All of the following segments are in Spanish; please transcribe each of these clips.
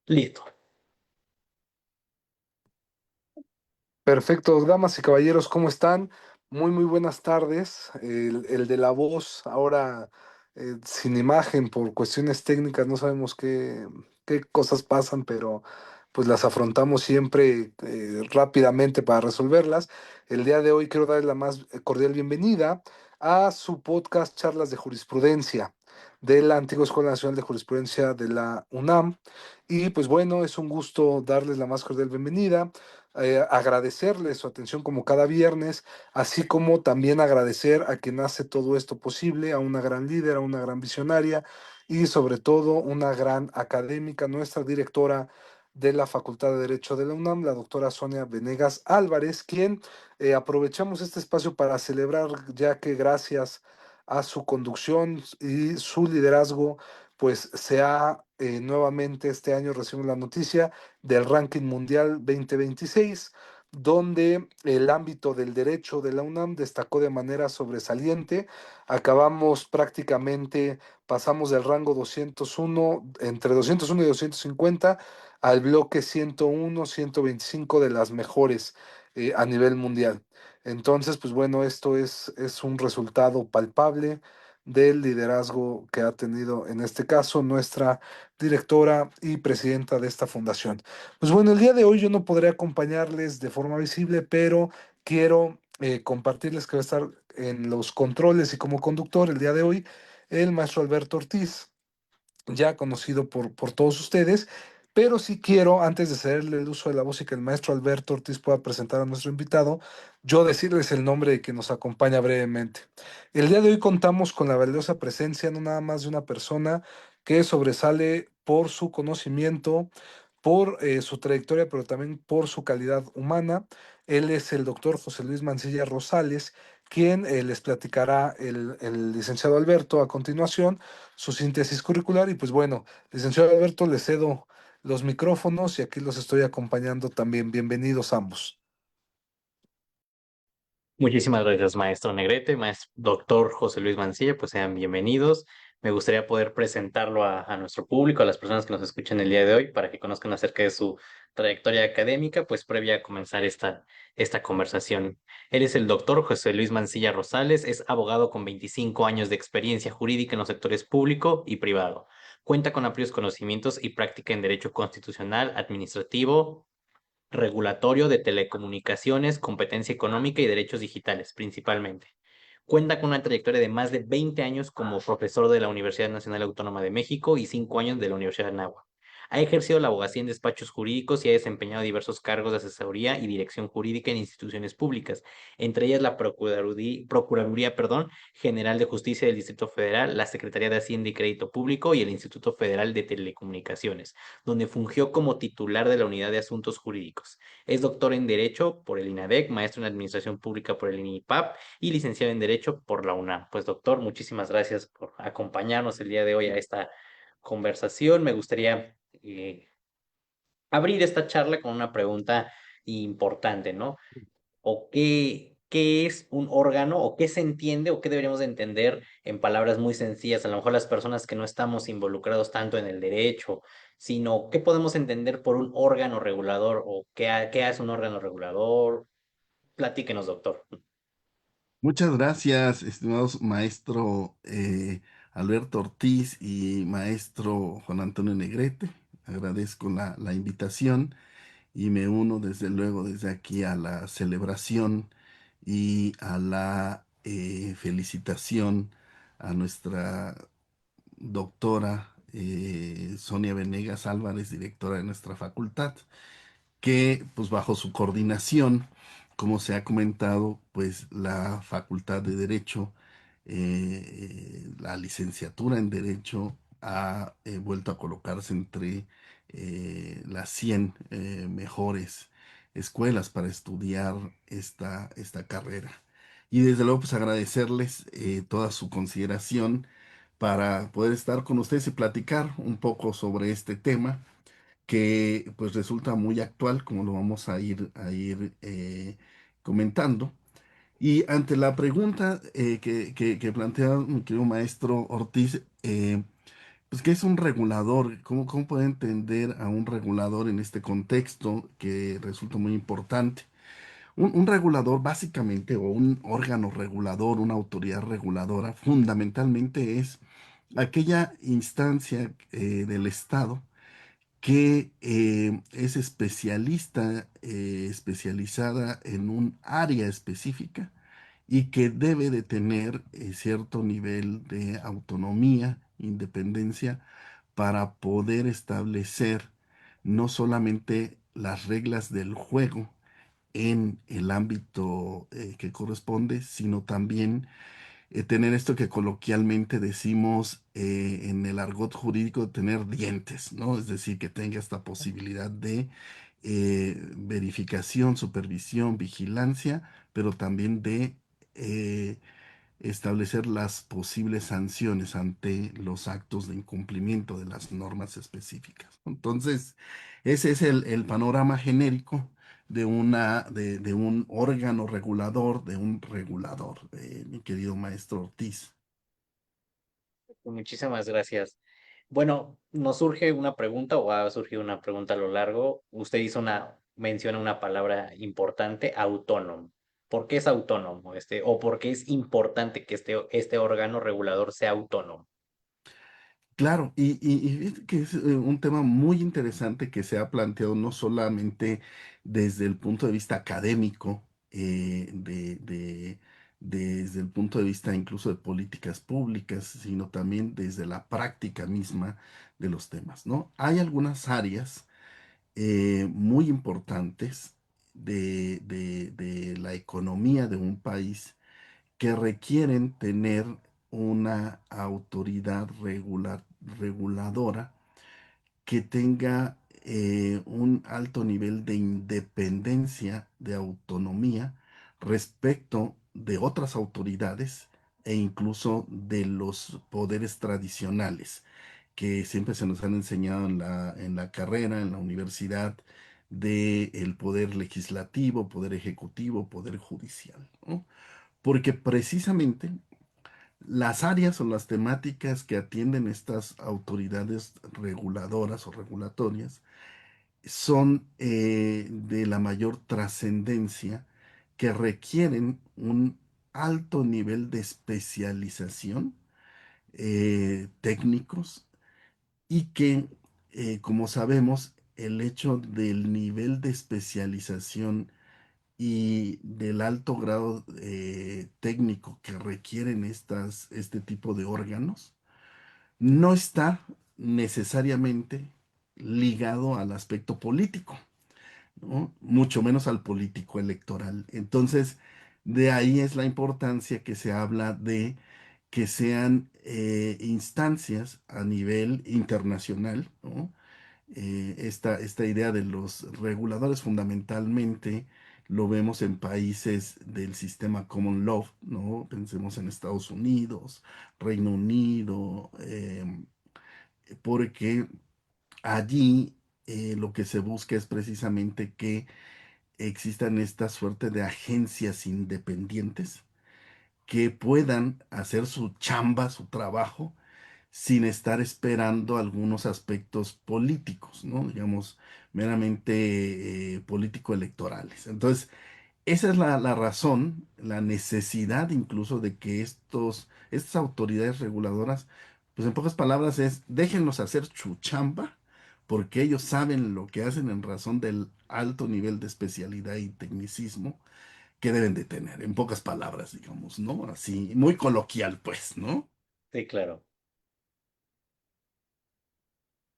Listo. Perfecto, damas y caballeros, ¿cómo están? Muy buenas tardes. El de la voz, ahora sin imagen por cuestiones técnicas, no sabemos qué cosas pasan, pero pues las afrontamos siempre rápidamente para resolverlas. El día de hoy quiero darles la más cordial bienvenida a su podcast Charlas de Jurisprudencia de la Antigua Escuela Nacional de Jurisprudencia de la UNAM. Y pues bueno, es un gusto darles la más cordial bienvenida, agradecerle su atención como cada viernes, así como también agradecer a quien hace todo esto posible, a una gran líder, a una gran visionaria y sobre todo una gran académica, nuestra directora de la Facultad de Derecho de la UNAM, la doctora Sonia Venegas Álvarez, quien aprovechamos este espacio para celebrar, ya que gracias a su conducción y su liderazgo, pues se ha nuevamente este año recibimos la noticia del ranking mundial 2026, donde el ámbito del derecho de la UNAM destacó de manera sobresaliente. Acabamos prácticamente, pasamos del rango 201, entre 201 y 250, al bloque 101, 125 de las mejores a nivel mundial. Entonces, pues bueno, es un resultado palpable del liderazgo que ha tenido en este caso nuestra directora y presidenta de esta fundación. Pues bueno, el día de hoy yo no podré acompañarles de forma visible, pero quiero compartirles que va a estar en los controles y como conductor el día de hoy el maestro Alberto Ortiz, ya conocido por todos ustedes, pero sí quiero, antes de cederle el uso de la voz y que el maestro Alberto Ortiz pueda presentar a nuestro invitado, yo decirles el nombre de que nos acompaña brevemente. El día de hoy contamos con la valiosa presencia no nada más de una persona que sobresale por su conocimiento, por su trayectoria, pero también por su calidad humana. Él es el doctor José Luis Mancilla Rosales, quien les platicará el licenciado Alberto a continuación su síntesis curricular. Y pues bueno, licenciado Alberto, le cedo los micrófonos y aquí los estoy acompañando también. Bienvenidos ambos. Muchísimas gracias, maestro Negrete, maestro doctor José Luis Mancilla, pues sean bienvenidos. Me gustaría poder presentarlo a nuestro público, a las personas que nos escuchan el día de hoy, para que conozcan acerca de su trayectoria académica, pues previa a comenzar esta conversación. Él es el doctor José Luis Mancilla Rosales, es abogado con 25 años de experiencia jurídica en los sectores público y privado. Cuenta con amplios conocimientos y práctica en derecho constitucional, administrativo, regulatorio de telecomunicaciones, competencia económica y derechos digitales, principalmente. Cuenta con una trayectoria de más de 20 años como profesor de la Universidad Nacional Autónoma de México y 5 años de la Universidad de Anáhuac. Ha ejercido la abogacía en despachos jurídicos y ha desempeñado diversos cargos de asesoría y dirección jurídica en instituciones públicas, entre ellas la Procuraduría, General de Justicia del Distrito Federal, la Secretaría de Hacienda y Crédito Público y el Instituto Federal de Telecomunicaciones, donde fungió como titular de la Unidad de Asuntos Jurídicos. Es doctor en Derecho por el INADEC, maestro en Administración Pública por el INIPAP y licenciado en Derecho por la UNAM. Pues doctor, muchísimas gracias por acompañarnos el día de hoy a esta conversación. Me gustaría abrir esta charla con una pregunta importante, ¿no? ¿O qué es un órgano o qué se entiende o qué deberíamos de entender en palabras muy sencillas? A lo mejor las personas que no estamos involucrados tanto en el derecho, sino qué podemos entender por un órgano regulador o qué hace un órgano regulador. Platíquenos, doctor. Muchas gracias, estimados maestro Alberto Ortiz y maestro Juan Antonio Negrete. Agradezco la invitación y me uno desde luego desde aquí a la celebración y a la felicitación a nuestra doctora Sonia Venegas Álvarez, directora de nuestra facultad, que pues bajo su coordinación, como se ha comentado, pues la Facultad de Derecho, la licenciatura en Derecho ha vuelto a colocarse entre las 100 mejores escuelas para estudiar esta carrera. Y desde luego, pues agradecerles toda su consideración para poder estar con ustedes y platicar un poco sobre este tema que pues resulta muy actual, como lo vamos a ir comentando. Y ante la pregunta que plantea mi querido maestro Ortiz, Pues, ¿qué es un regulador? ¿Cómo puede entender a un regulador en este contexto que resulta muy importante? Un regulador básicamente, o un órgano regulador, una autoridad reguladora, fundamentalmente es aquella instancia del Estado que es especialista, especializada en un área específica y que debe de tener cierto nivel de autonomía, independencia, para poder establecer no solamente las reglas del juego en el ámbito que corresponde, sino también tener esto que coloquialmente decimos en el argot jurídico, tener dientes, ¿no? Es decir, que tenga esta posibilidad de verificación, supervisión, vigilancia, pero también de eh, establecer las posibles sanciones ante los actos de incumplimiento de las normas específicas. Entonces, ese es el panorama genérico de un órgano regulador, de un regulador, mi querido maestro Ortiz. Muchísimas gracias. Bueno, nos surge una pregunta o ha surgido una pregunta a lo largo. Usted menciona una palabra importante, autónomo. ¿Por qué es autónomo o por qué es importante que este órgano regulador sea autónomo? Claro, y fíjate que es un tema muy interesante que se ha planteado no solamente desde el punto de vista académico, desde el punto de vista incluso de políticas públicas, sino también desde la práctica misma de los temas, ¿no? Hay algunas áreas muy importantes de la economía de un país que requieren tener una autoridad reguladora que tenga un alto nivel de independencia, de autonomía respecto de otras autoridades e incluso de los poderes tradicionales que siempre se nos han enseñado en la carrera, en la universidad, del poder legislativo, poder ejecutivo, poder judicial, ¿no? Porque precisamente las áreas o las temáticas que atienden estas autoridades reguladoras o regulatorias son de la mayor trascendencia, que requieren un alto nivel de especialización, técnicos, y que, como sabemos, el hecho del nivel de especialización y del alto grado técnico que requieren este tipo de órganos, no está necesariamente ligado al aspecto político, ¿no? Mucho menos al político electoral. Entonces, de ahí es la importancia que se habla de que sean instancias a nivel internacional, ¿no? Esta idea de los reguladores fundamentalmente lo vemos en países del sistema Common Law, ¿no? Pensemos en Estados Unidos, Reino Unido, porque allí lo que se busca es precisamente que existan esta suerte de agencias independientes que puedan hacer su chamba, su trabajo, sin estar esperando algunos aspectos políticos, ¿no? Digamos, meramente político-electorales. Entonces, esa es la razón, la necesidad incluso de que estas autoridades reguladoras, pues en pocas palabras es, déjenlos hacer su chamba, porque ellos saben lo que hacen en razón del alto nivel de especialidad y tecnicismo que deben de tener, en pocas palabras, digamos, ¿no? Así, muy coloquial, pues, ¿no? Sí, claro.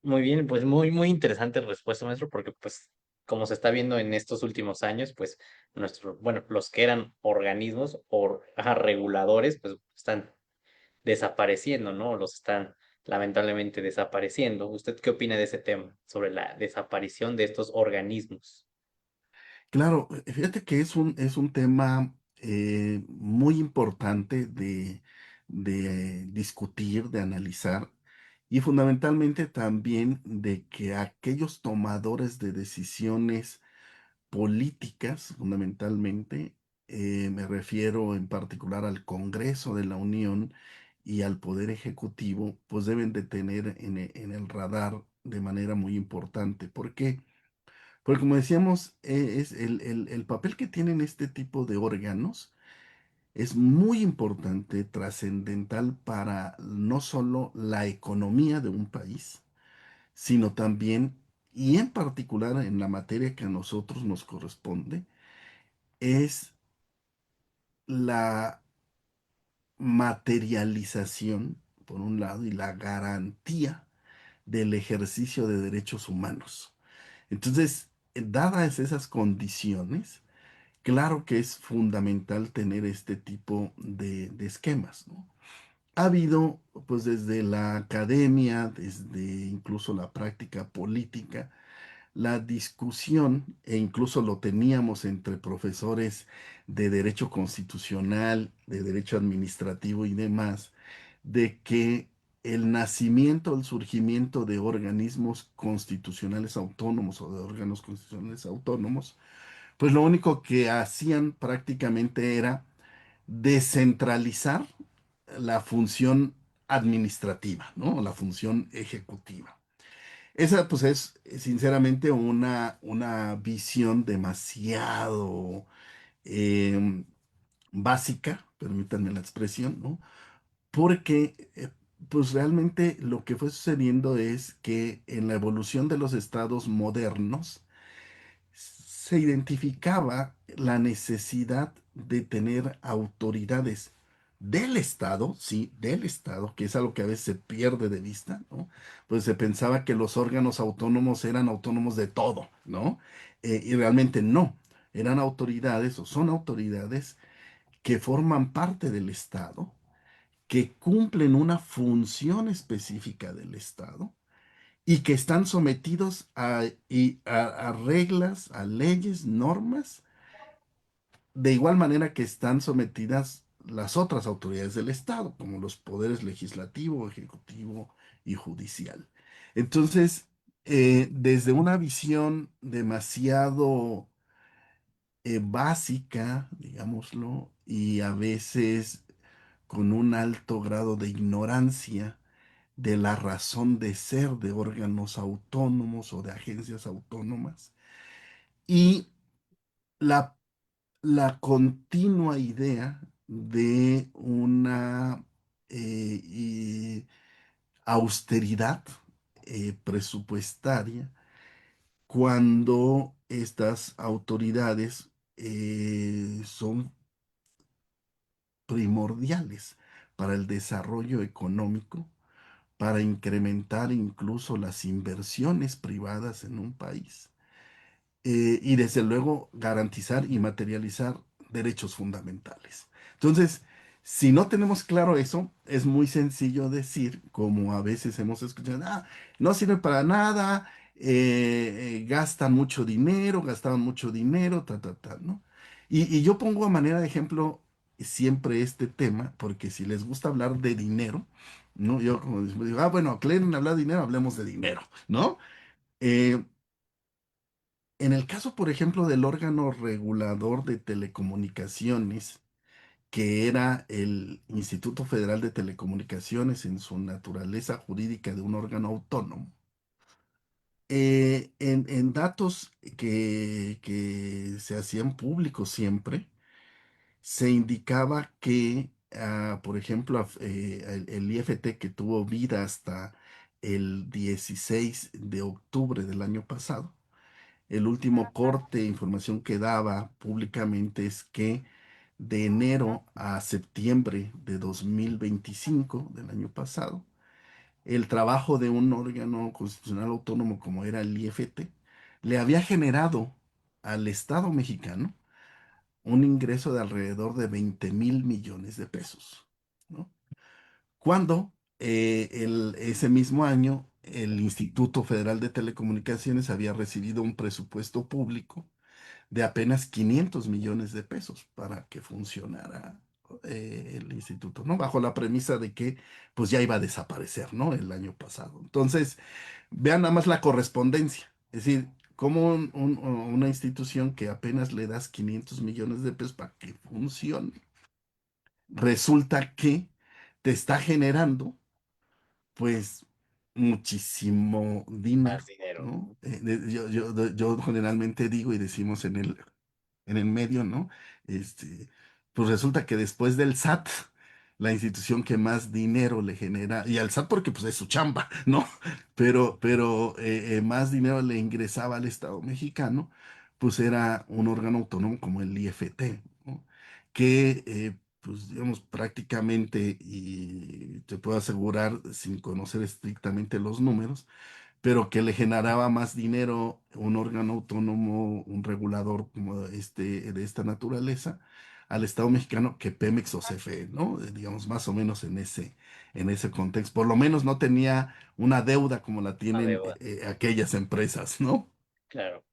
Muy bien, pues muy interesante respuesta, maestro, porque pues como se está viendo en estos últimos años, pues bueno, los que eran organismos o reguladores, pues están desapareciendo, ¿no? Los están lamentablemente desapareciendo. ¿Usted qué opina de ese tema, sobre la desaparición de estos organismos? Claro, fíjate que es un tema muy importante de discutir, de analizar, y fundamentalmente también de que aquellos tomadores de decisiones políticas, fundamentalmente, me refiero en particular al Congreso de la Unión y al Poder Ejecutivo, pues deben de tener en el radar de manera muy importante. ¿Por qué? Porque como decíamos, es el papel que tienen este tipo de órganos es muy importante, trascendental para no solo la economía de un país, sino también, y en particular en la materia que a nosotros nos corresponde, es la materialización, por un lado, y la garantía del ejercicio de derechos humanos. Entonces, dadas esas condiciones, claro que es fundamental tener este tipo de esquemas, ¿no? Ha habido, pues desde la academia, desde incluso la práctica política, la discusión, e incluso lo teníamos entre profesores de derecho constitucional, de derecho administrativo y demás, de que el nacimiento, el surgimiento de organismos constitucionales autónomos o de órganos constitucionales autónomos, pues lo único que hacían prácticamente era descentralizar la función administrativa, ¿no? La función ejecutiva. Esa, pues, es sinceramente una visión demasiado eh, básica, permítanme la expresión, ¿no? Porque, pues, realmente lo que fue sucediendo es que en la evolución de los estados modernos, se identificaba la necesidad de tener autoridades del Estado, sí, del Estado, que es algo que a veces se pierde de vista, ¿no? Pues se pensaba que los órganos autónomos eran autónomos de todo, ¿no? Y realmente no, eran autoridades o son autoridades que forman parte del Estado, que cumplen una función específica del Estado y que están sometidos a reglas, a leyes, normas, de igual manera que están sometidas las otras autoridades del Estado, como los poderes legislativo, ejecutivo y judicial. Entonces, desde una visión demasiado básica, digámoslo, y a veces con un alto grado de ignorancia, de la razón de ser de órganos autónomos o de agencias autónomas y la, la continua idea de una austeridad presupuestaria cuando estas autoridades son primordiales para el desarrollo económico, para incrementar incluso las inversiones privadas en un país y desde luego garantizar y materializar derechos fundamentales. Entonces, si no tenemos claro eso, es muy sencillo decir, como a veces hemos escuchado, ah, no sirve para nada, gastan mucho dinero, gastaban mucho dinero, ¿no? Y yo pongo a manera de ejemplo siempre este tema, porque si les gusta hablar de dinero, ¿no? Yo como digo, ah, bueno, quieren hablar de dinero, hablemos de dinero, ¿no? Eh, en el caso, por ejemplo, del órgano regulador de telecomunicaciones, que era el Instituto Federal de Telecomunicaciones en su naturaleza jurídica de un órgano autónomo, en datos que se hacían públicos siempre, se indicaba que, por ejemplo, el IFT que tuvo vida hasta el 16 de octubre del año pasado, el último corte de información que daba públicamente es que de enero a septiembre de 2025 del año pasado, el trabajo de un órgano constitucional autónomo como era el IFT le había generado al Estado mexicano un ingreso de alrededor de 20.000 millones de pesos, ¿no? Cuando ese mismo año el Instituto Federal de Telecomunicaciones había recibido un presupuesto público de apenas 500 millones de pesos para que funcionara el instituto, ¿no? Bajo la premisa de que pues ya iba a desaparecer, ¿no? El año pasado. Entonces, vean nada más la correspondencia. Es decir, como una institución que apenas le das 500 millones de pesos para que funcione, resulta que te está generando pues muchísimo Más dinero, dinero. ¿no? Yo generalmente digo y decimos en el medio, ¿no? Este, pues resulta que después del SAT, la institución que más dinero le genera, y al SAT porque pues es su chamba, ¿no? Pero más dinero le ingresaba al Estado mexicano, pues era un órgano autónomo como el IFT, ¿no? Que, pues digamos, prácticamente, y te puedo asegurar, sin conocer estrictamente los números, pero que le generaba más dinero un órgano autónomo, un regulador como de esta naturaleza, al Estado mexicano que Pemex o CFE, ¿no? Digamos, más o menos en ese contexto. Por lo menos no tenía una deuda como la Una tienen deuda, aquellas empresas, ¿no? claro.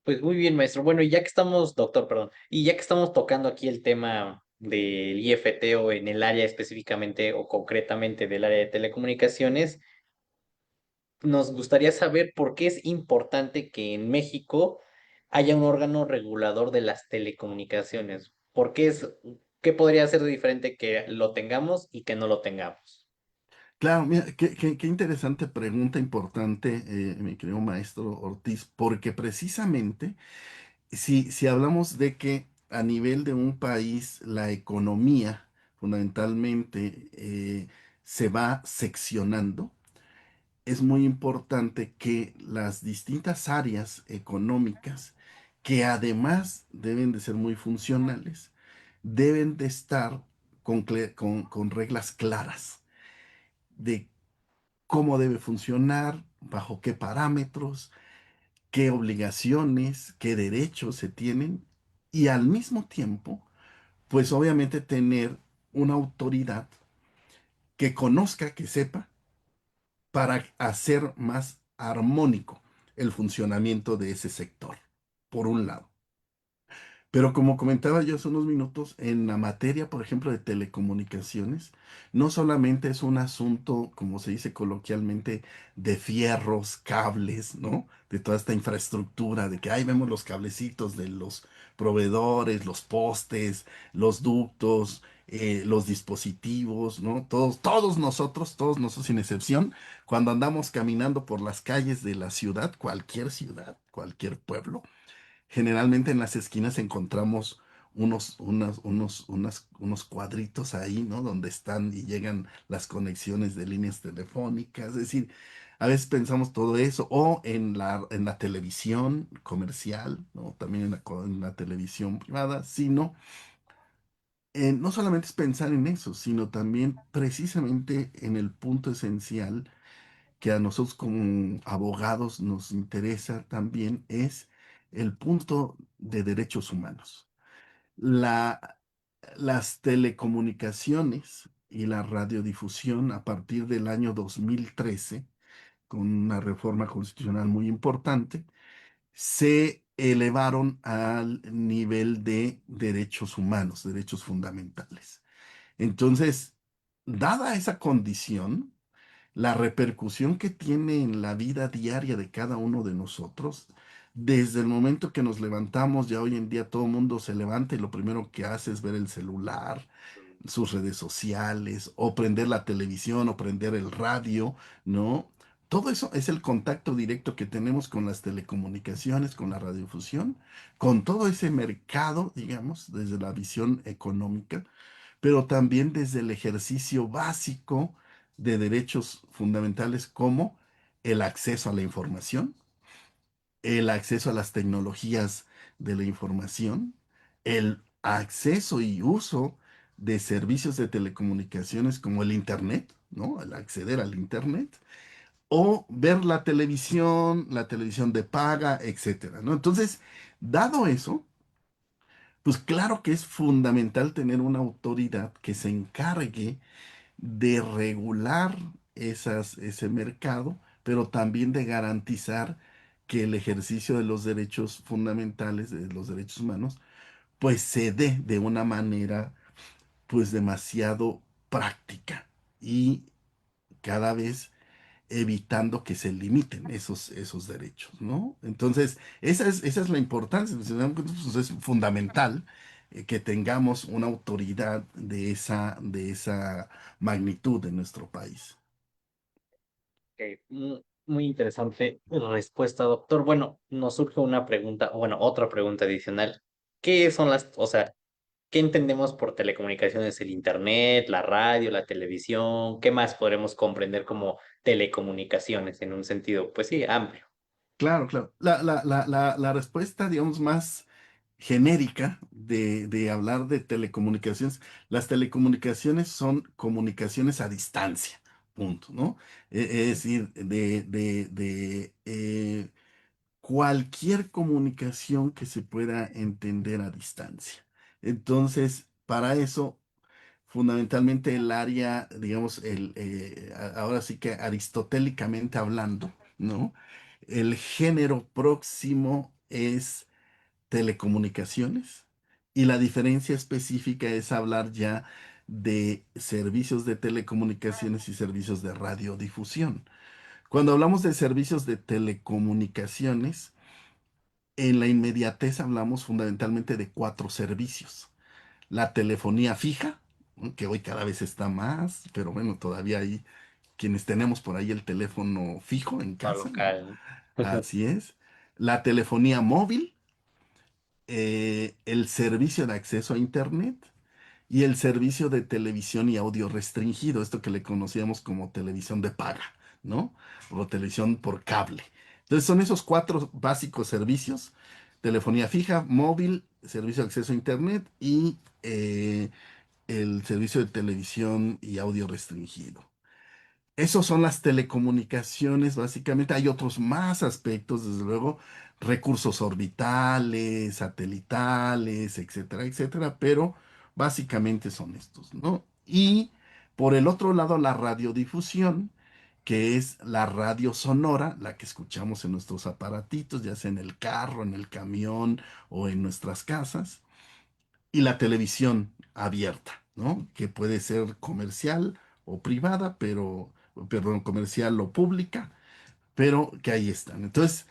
Pues muy bien, maestro. Bueno, y ya que estamos, doctor, perdón, y ya que estamos tocando aquí el tema del IFT o en el área específicamente o concretamente del área de telecomunicaciones, nos gustaría saber por qué es importante que en México haya un órgano regulador de las telecomunicaciones. ¿Qué podría ser de diferente que lo tengamos y que no lo tengamos? Claro, mira, qué interesante pregunta importante, mi querido maestro Ortiz, porque precisamente si hablamos de que a nivel de un país la economía fundamentalmente se va seccionando, es muy importante que las distintas áreas económicas, que además deben de ser muy funcionales, deben de estar con reglas claras de cómo debe funcionar, bajo qué parámetros, qué obligaciones, qué derechos se tienen y al mismo tiempo, pues obviamente tener una autoridad que conozca, que sepa, para hacer más armónico el funcionamiento de ese sector, por un lado. Pero como comentaba yo hace unos minutos, en la materia, por ejemplo, de telecomunicaciones, no solamente es un asunto, como se dice coloquialmente, de fierros, cables, ¿no? De toda esta infraestructura, de que ahí vemos los cablecitos de los proveedores, los postes, los ductos, los dispositivos, ¿no? Todos nosotros sin excepción, cuando andamos caminando por las calles de la ciudad, cualquier pueblo, generalmente en las esquinas encontramos unos cuadritos ahí, ¿no? Donde están y llegan las conexiones de líneas telefónicas. Es decir, a veces pensamos todo eso, o en la televisión comercial, ¿no? También en la televisión privada, sino, no solamente es pensar en eso, sino también precisamente en el punto esencial que a nosotros como abogados nos interesa también es el punto de derechos humanos. La, las telecomunicaciones y la radiodifusión a partir del año 2013, con una reforma constitucional muy importante, se elevaron al nivel de derechos humanos, derechos fundamentales. Entonces, dada esa condición, la repercusión que tiene en la vida diaria de cada uno de nosotros, desde el momento que nos levantamos, ya hoy en día todo el mundo se levanta y lo primero que hace es ver el celular, sus redes sociales, o prender la televisión, o prender el radio, ¿no? Todo eso es el contacto directo que tenemos con las telecomunicaciones, con la radiodifusión, con todo ese mercado, digamos, desde la visión económica, pero también desde el ejercicio básico de derechos fundamentales como el acceso a la información, el acceso a las tecnologías de la información, el acceso y uso de servicios de telecomunicaciones como el Internet, ¿no? El acceder al Internet, o ver la televisión de paga, etcétera, ¿no? Entonces, dado eso, pues claro que es fundamental tener una autoridad que se encargue de regular ese mercado, pero también de garantizar que el ejercicio de los derechos fundamentales, de los derechos humanos, pues se dé de una manera pues demasiado práctica y cada vez evitando que se limiten esos derechos, ¿no? Entonces, esa es la importancia, pues, es fundamental que tengamos una autoridad de esa magnitud en nuestro país. Ok, muy interesante respuesta, doctor. Bueno, nos surge una pregunta, o bueno, otra pregunta adicional. ¿Qué son o sea, qué entendemos por telecomunicaciones? ¿El internet, la radio, la televisión? ¿Qué más podremos comprender como telecomunicaciones en un sentido, pues sí, amplio? Claro, claro. La respuesta, digamos, más genérica de hablar de telecomunicaciones, las telecomunicaciones son comunicaciones a distancia, punto, ¿no? Es decir, cualquier comunicación que se pueda entender a distancia. Entonces, para eso, fundamentalmente el área, digamos, ahora sí que aristotélicamente hablando, ¿no? El género próximo es telecomunicaciones y la diferencia específica es hablar ya de servicios de telecomunicaciones y servicios de radiodifusión. Cuando hablamos de servicios de telecomunicaciones, en la inmediatez hablamos fundamentalmente de cuatro servicios. La telefonía fija, ¿no? Que hoy cada vez está más, pero bueno, todavía hay quienes tenemos por ahí el teléfono fijo en No casa, ¿no? local. Así es. La telefonía móvil, el servicio de acceso a Internet y el servicio de televisión y audio restringido, esto que le conocíamos como televisión de paga, ¿no? O televisión por cable. Entonces son esos cuatro básicos servicios: telefonía fija, móvil, servicio de acceso a Internet y el servicio de televisión y audio restringido. Esos son las telecomunicaciones, básicamente. Hay otros más aspectos, desde luego, recursos orbitales, satelitales, etcétera, etcétera, pero básicamente son estos, ¿no? Y por el otro lado, la radiodifusión, que es la radio sonora, la que escuchamos en nuestros aparatitos, ya sea en el carro, en el camión o en nuestras casas, y la televisión abierta, ¿no? Que puede ser comercial o privada, pero, perdón, comercial o pública, pero que ahí están. Entonces,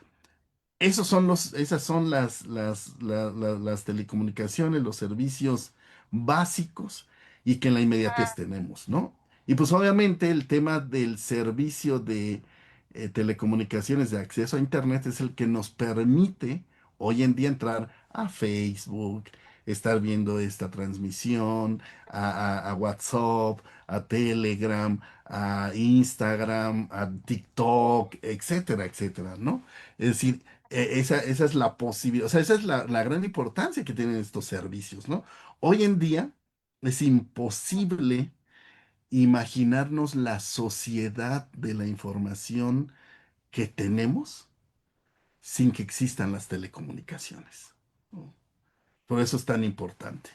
esas son las telecomunicaciones, los servicios básicos y que en la inmediatez tenemos, ¿no? Y pues obviamente el tema del servicio de telecomunicaciones de acceso a Internet es el que nos permite hoy en día entrar a Facebook, estar viendo esta transmisión, a WhatsApp, a Telegram, a Instagram, a TikTok, etcétera, etcétera, ¿no? Es decir, esa es la posibilidad, o sea, esa es la gran importancia que tienen estos servicios, ¿no? Hoy en día es imposible imaginarnos la sociedad de la información que tenemos sin que existan las telecomunicaciones, ¿no? Por eso es tan importante.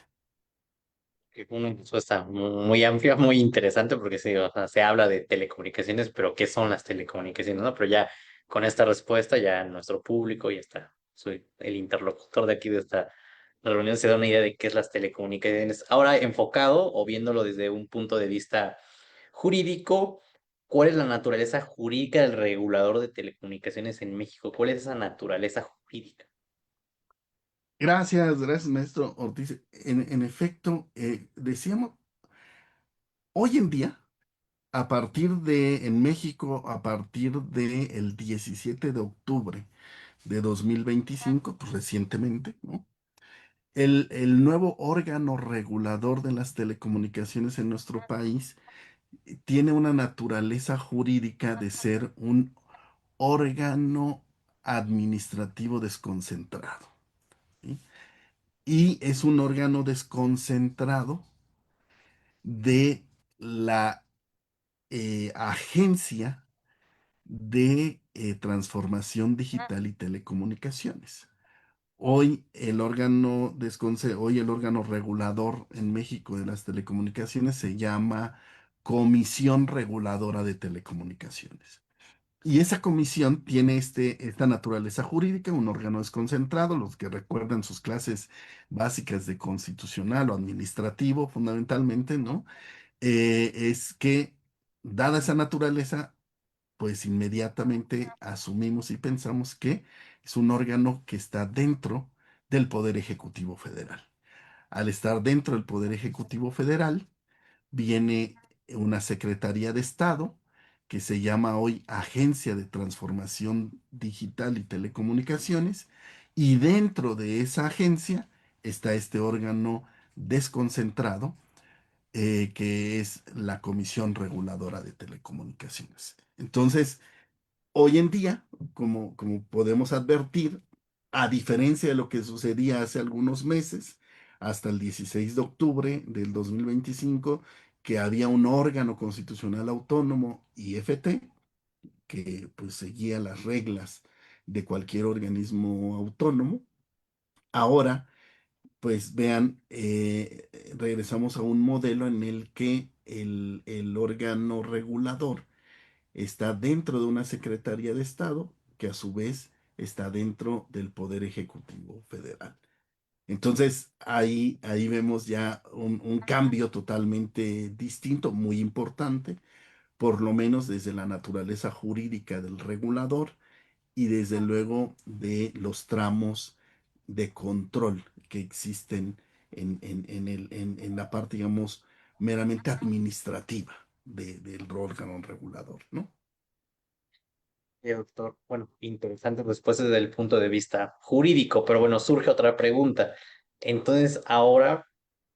Que una respuesta muy amplia, muy interesante, porque sí, o sea, se habla de telecomunicaciones, pero ¿qué son las telecomunicaciones, no? Pero ya con esta respuesta, ya nuestro público, ya está, soy el interlocutor de aquí de esta reunión, se da una idea de qué es las telecomunicaciones. Ahora, enfocado o viéndolo desde un punto de vista jurídico, ¿cuál es la naturaleza jurídica del regulador de telecomunicaciones en México? ¿Cuál es esa naturaleza jurídica? Gracias, gracias, maestro Ortiz. En efecto, decíamos, hoy en día, en México, a partir del 17 de octubre de 2025, pues recientemente, ¿no? El nuevo órgano regulador de las telecomunicaciones en nuestro país tiene una naturaleza jurídica de ser un órgano administrativo desconcentrado, ¿sí? Y es un órgano desconcentrado de la Agencia de Transformación Digital y Telecomunicaciones. Hoy el órgano regulador en México de las telecomunicaciones se llama Comisión Reguladora de Telecomunicaciones. Y esa comisión tiene esta naturaleza jurídica, un órgano desconcentrado. Los que recuerdan sus clases básicas de constitucional o administrativo, fundamentalmente, ¿no? Es que, dada esa naturaleza, pues inmediatamente asumimos y pensamos que es un órgano que está dentro del Poder Ejecutivo Federal. al estar dentro del Poder Ejecutivo Federal, viene una Secretaría de Estado que se llama hoy Agencia de Transformación Digital y Telecomunicaciones, y dentro de esa agencia está este órgano desconcentrado, que es la Comisión Reguladora de Telecomunicaciones. Entonces, hoy en día, como podemos advertir, a diferencia de lo que sucedía hace algunos meses, hasta el 16 de octubre del 2025, que había un órgano constitucional autónomo, IFT, que pues seguía las reglas de cualquier organismo autónomo. Ahora, pues vean, regresamos a un modelo en el que el órgano regulador está dentro de una Secretaría de Estado que a su vez está dentro del Poder Ejecutivo Federal. Entonces, ahí vemos ya un cambio totalmente distinto, muy importante, por lo menos desde la naturaleza jurídica del regulador y desde luego de los tramos de control que existen en la parte, digamos, meramente administrativa del órgano regulador, ¿no? Doctor, bueno, interesante respuesta desde el punto de vista jurídico, pero bueno, surge otra pregunta. Entonces, ahora,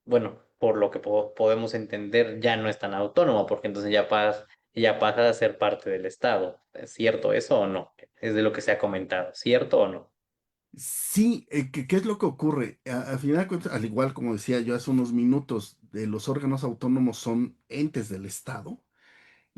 bueno, por lo que podemos entender, ya no es tan autónoma, porque entonces ya pasa a ser parte del Estado. ¿Es cierto eso o no? Es de lo que se ha comentado, ¿cierto o no? Sí, ¿qué es lo que ocurre? Al final de cuentas, al igual como decía yo hace unos minutos, los órganos autónomos son entes del Estado.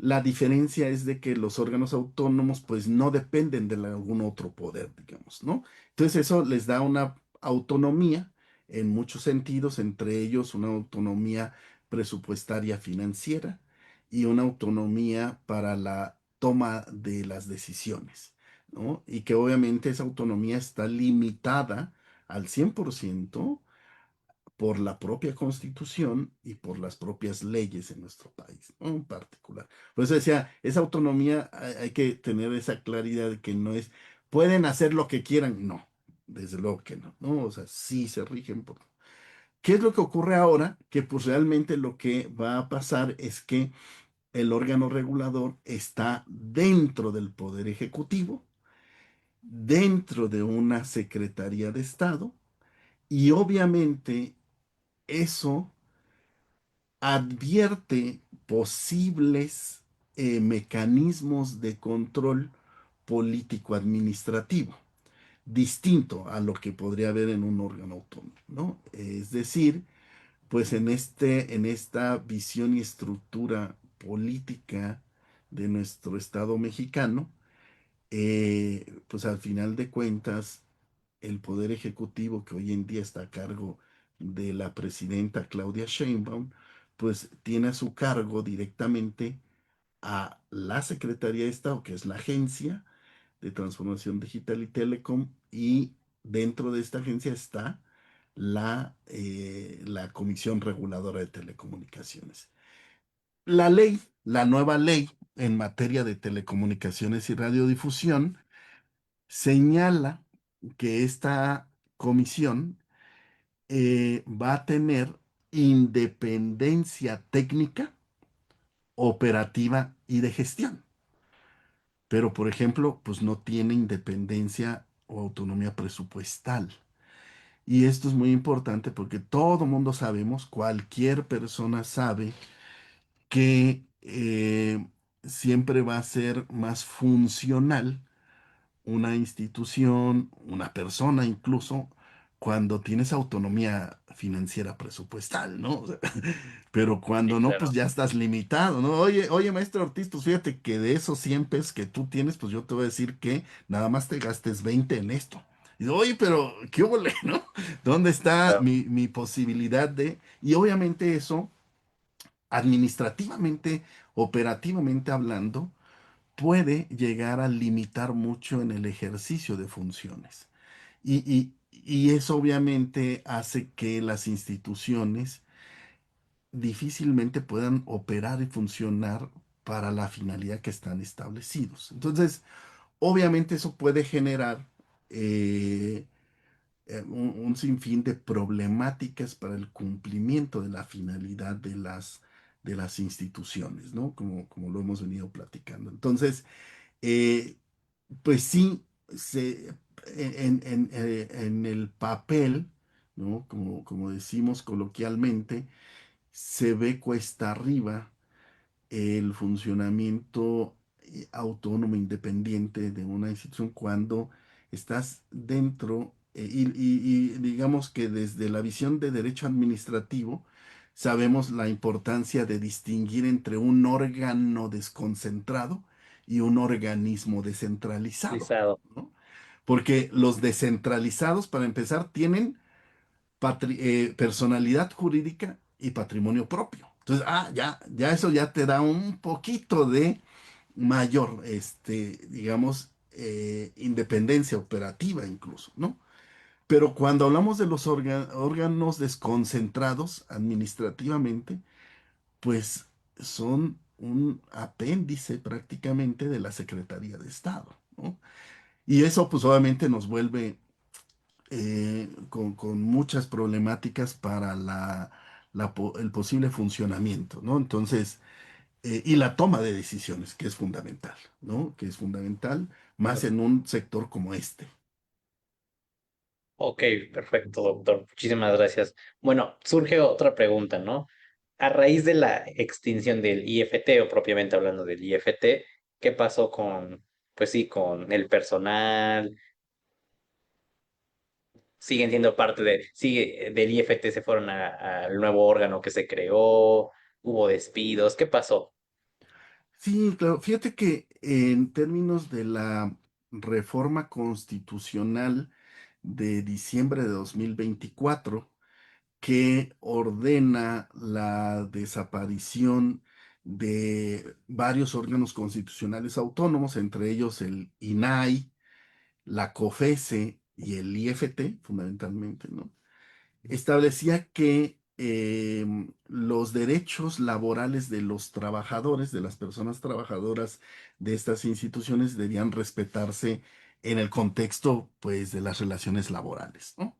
La diferencia es de que los órganos autónomos pues no dependen de algún otro poder, digamos, ¿no? Entonces eso les da una autonomía en muchos sentidos, entre ellos una autonomía presupuestaria financiera y una autonomía para la toma de las decisiones, ¿no? Y que obviamente esa autonomía está limitada al 100% por la propia Constitución y por las propias leyes en nuestro país, ¿no? En particular. Por eso decía, esa autonomía hay que tener esa claridad de que no es, pueden hacer lo que quieran, no, desde luego que no, ¿no? O sea, sí se rigen por... ¿Qué es lo que ocurre ahora? Que pues realmente lo que va a pasar es que el órgano regulador está dentro del Poder Ejecutivo, dentro de una Secretaría de Estado, y obviamente eso advierte posibles mecanismos de control político-administrativo, distinto a lo que podría haber en un órgano autónomo, ¿no? Es decir, pues en esta visión y estructura política de nuestro Estado mexicano, pues al final de cuentas, el Poder Ejecutivo que hoy en día está a cargo de la presidenta Claudia Sheinbaum, pues tiene a su cargo directamente a la Secretaría de Estado, que es la Agencia de Transformación Digital y Telecom, y dentro de esta agencia está la Comisión Reguladora de Telecomunicaciones. La nueva ley en materia de telecomunicaciones y radiodifusión, señala que esta comisión va a tener independencia técnica, operativa y de gestión. Pero, por ejemplo, pues no tiene independencia o autonomía presupuestal. Y esto es muy importante porque todo mundo sabemos, cualquier persona sabe que siempre va a ser más funcional una institución, una persona incluso, cuando tienes autonomía financiera presupuestal, ¿no? O sea, pero Sí, cuando no, pues claro. ya estás limitado, ¿no? Oye, maestro Ortiz, pues fíjate que de esos 100 pesos que tú tienes, pues yo te voy a decir que nada más te gastes 20 en esto. Y digo, oye, pero ¿qué hubo, no? ¿Dónde está Claro. mi posibilidad de...? Y obviamente eso, administrativamente, operativamente hablando, puede llegar a limitar mucho en el ejercicio de funciones. Y eso obviamente hace que las instituciones difícilmente puedan operar y funcionar para la finalidad que están establecidos. Entonces, obviamente eso puede generar un sinfín de problemáticas para el cumplimiento de la finalidad de las instituciones, ¿no? Como lo hemos venido platicando. Entonces, eh, pues sí, en el papel, ¿no? Como decimos coloquialmente, se ve cuesta arriba el funcionamiento autónomo, independiente de una institución cuando estás dentro, y digamos que desde la visión de derecho administrativo, sabemos la importancia de distinguir entre un órgano desconcentrado y un organismo descentralizado, Lizado. ¿no? Porque los descentralizados, para empezar, tienen personalidad jurídica y patrimonio propio. Entonces, ya eso ya te da un poquito de mayor, digamos, independencia operativa incluso, ¿no? Pero cuando hablamos de los órganos desconcentrados administrativamente, pues son un apéndice prácticamente de la Secretaría de Estado, ¿no? Y eso pues obviamente nos vuelve con muchas problemáticas para el posible funcionamiento, ¿no? Entonces, y la toma de decisiones, que es fundamental, ¿no? Que es fundamental, más en un sector como este. Ok, perfecto, doctor. Muchísimas gracias. Bueno, surge otra pregunta, ¿no? A raíz de la extinción del IFT, o propiamente hablando del IFT, ¿qué pasó con, pues sí, con el personal? Siguen siendo parte del IFT, se fueron al nuevo órgano que se creó, hubo despidos, ¿qué pasó? Sí, claro, fíjate que en términos de la reforma constitucional de diciembre de 2024, que ordena la desaparición de varios órganos constitucionales autónomos, entre ellos el INAI, la COFESE y el IFT, fundamentalmente, ¿no? Establecía que los derechos laborales de los trabajadores, de las personas trabajadoras de estas instituciones, debían respetarse en el contexto, pues, de las relaciones laborales, ¿no?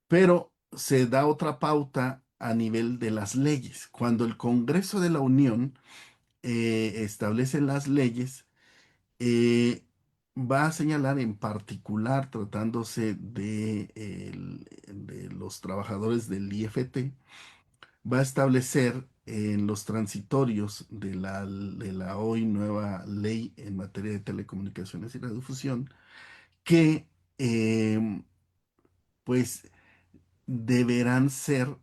Pero se da otra pauta a nivel de las leyes. Cuando el Congreso de la Unión establece las leyes, eh, va a señalar en particular, tratándose de los trabajadores del IFT, va a establecer en los transitorios de la hoy nueva ley en materia de telecomunicaciones y radiodifusión que pues deberán ser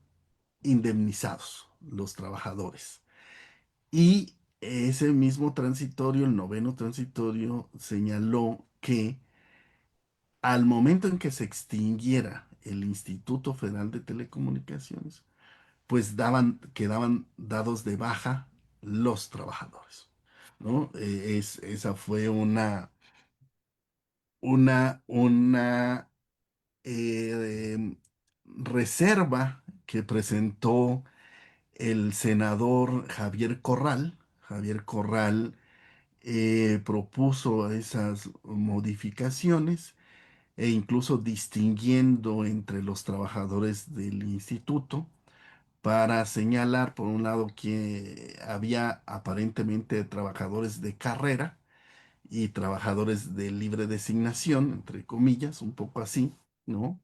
indemnizados los trabajadores. Y ese mismo transitorio, el noveno transitorio, señaló que al momento en que se extinguiera el Instituto Federal de Telecomunicaciones, pues quedaban dados de baja los trabajadores, ¿no? Esa fue una eh, reserva que presentó el senador Javier Corral. Javier Corral propuso esas modificaciones e incluso distinguiendo entre los trabajadores del instituto para señalar, por un lado, que había aparentemente trabajadores de carrera y trabajadores de libre designación, entre comillas, un poco así, ¿no?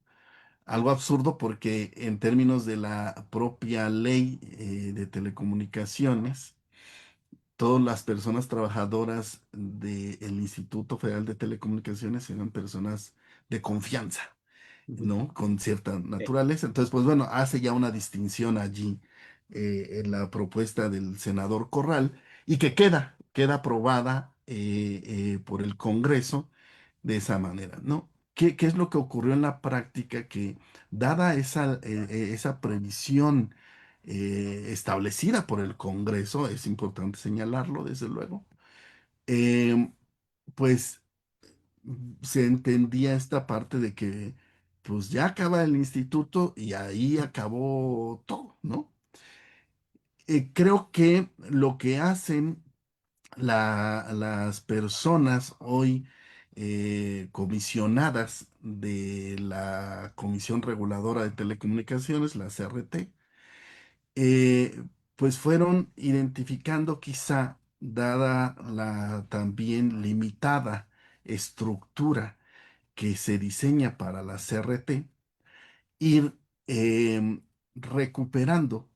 Algo absurdo porque en términos de la propia ley de telecomunicaciones, todas las personas trabajadoras del Instituto Federal de Telecomunicaciones eran personas de confianza, Ujú. ¿no? Con cierta Sí. naturaleza. Entonces, pues bueno, hace ya una distinción allí en la propuesta del senador Corral y que queda aprobada por el Congreso de esa manera, ¿no? ¿Qué es lo que ocurrió en la práctica? Que dada esa previsión establecida por el Congreso, es importante señalarlo, desde luego, em, pues se entendía esta parte de que pues ya acaba el instituto y ahí acabó todo, ¿no? Creo que lo que hacen las personas hoy comisionadas de la Comisión Reguladora de Telecomunicaciones, la CRT, eh, pues fueron identificando quizá, dada la también limitada estructura que se diseña para la CRT, ir recuperando